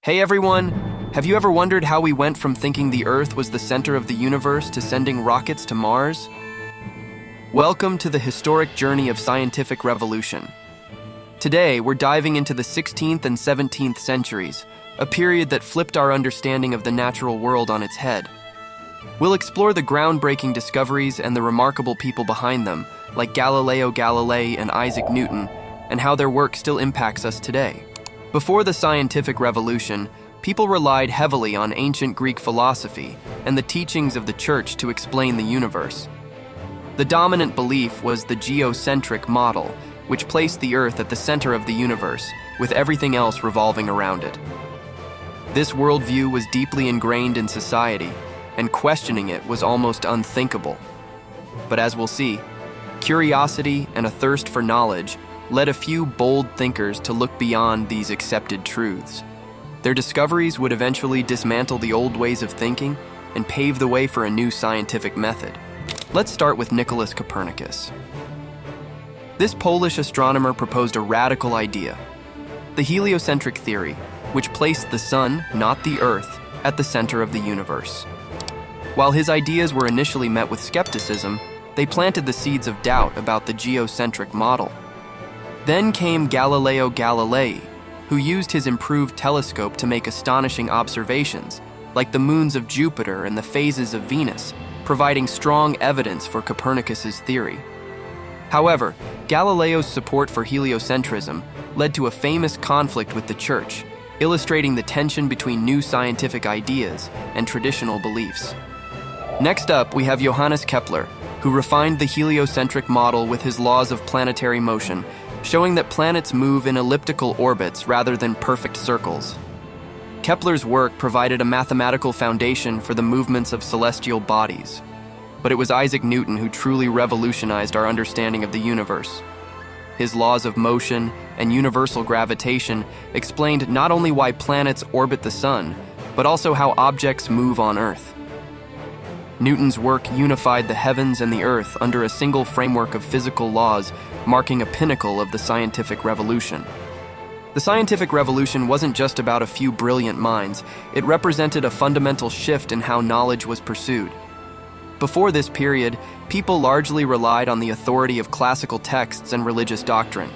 Hey everyone! Have you ever wondered how we went from thinking the Earth was the center of the universe to sending rockets to Mars? Welcome to the historic journey of scientific revolution. Today, we're diving into the 16th and 17th centuries, a period that flipped our understanding of the natural world on its head. We'll explore the groundbreaking discoveries and the remarkable people behind them, like Galileo Galilei and Isaac Newton, and how their work still impacts us today. Before the scientific revolution, people relied heavily on ancient Greek philosophy and the teachings of the church to explain the universe. The dominant belief was the geocentric model, which placed the Earth at the center of the universe, with everything else revolving around it. This worldview was deeply ingrained in society, and questioning it was almost unthinkable. But as we'll see, curiosity and a thirst for knowledge led a few bold thinkers to look beyond these accepted truths. Their discoveries would eventually dismantle the old ways of thinking and pave the way for a new scientific method. Let's start with Nicholas Copernicus. This Polish astronomer proposed a radical idea, the heliocentric theory, which placed the sun, not the Earth, at the center of the universe. While his ideas were initially met with skepticism, they planted the seeds of doubt about the geocentric model. Then came Galileo Galilei, who used his improved telescope to make astonishing observations, like the moons of Jupiter and the phases of Venus, providing strong evidence for Copernicus's theory. However, Galileo's support for heliocentrism led to a famous conflict with the Church, illustrating the tension between new scientific ideas and traditional beliefs. Next up, we have Johannes Kepler, who refined the heliocentric model with his laws of planetary motion, showing that planets move in elliptical orbits rather than perfect circles. Kepler's work provided a mathematical foundation for the movements of celestial bodies, but it was Isaac Newton who truly revolutionized our understanding of the universe. His laws of motion and universal gravitation explained not only why planets orbit the sun, but also how objects move on Earth. Newton's work unified the heavens and the earth under a single framework of physical laws, marking a pinnacle of the scientific revolution. The scientific revolution wasn't just about a few brilliant minds, it represented a fundamental shift in how knowledge was pursued. Before this period, people largely relied on the authority of classical texts and religious doctrine.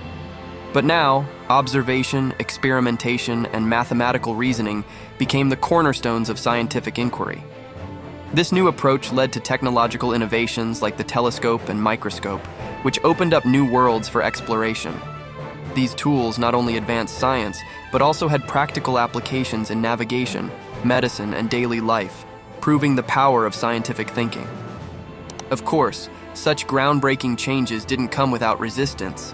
But now, observation, experimentation, and mathematical reasoning became the cornerstones of scientific inquiry. This new approach led to technological innovations like the telescope and microscope, which opened up new worlds for exploration. These tools not only advanced science, but also had practical applications in navigation, medicine, and daily life, proving the power of scientific thinking. Of course, such groundbreaking changes didn't come without resistance.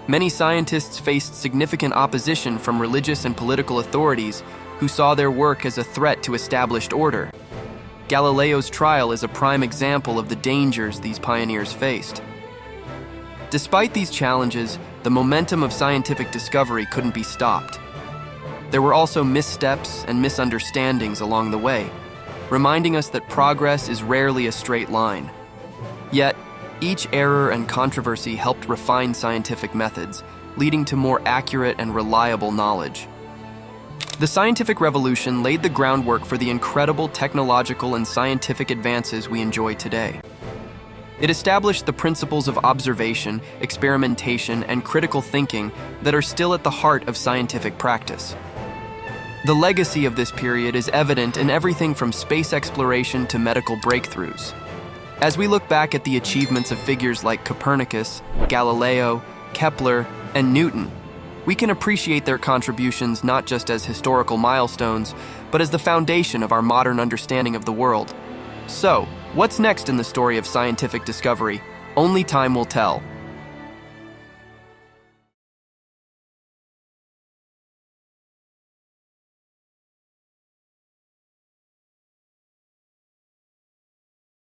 Many scientists faced significant opposition from religious and political authorities who saw their work as a threat to established order. Galileo's trial is a prime example of the dangers these pioneers faced. Despite these challenges, the momentum of scientific discovery couldn't be stopped. There were also missteps and misunderstandings along the way, reminding us that progress is rarely a straight line. Yet, each error and controversy helped refine scientific methods, leading to more accurate and reliable knowledge. The scientific revolution laid the groundwork for the incredible technological and scientific advances we enjoy today. It established the principles of observation, experimentation, and critical thinking that are still at the heart of scientific practice. The legacy of this period is evident in everything from space exploration to medical breakthroughs. As we look back at the achievements of figures like Copernicus, Galileo, Kepler, and Newton, we can appreciate their contributions not just as historical milestones, but as the foundation of our modern understanding of the world. So, what's next in the story of scientific discovery? Only time will tell.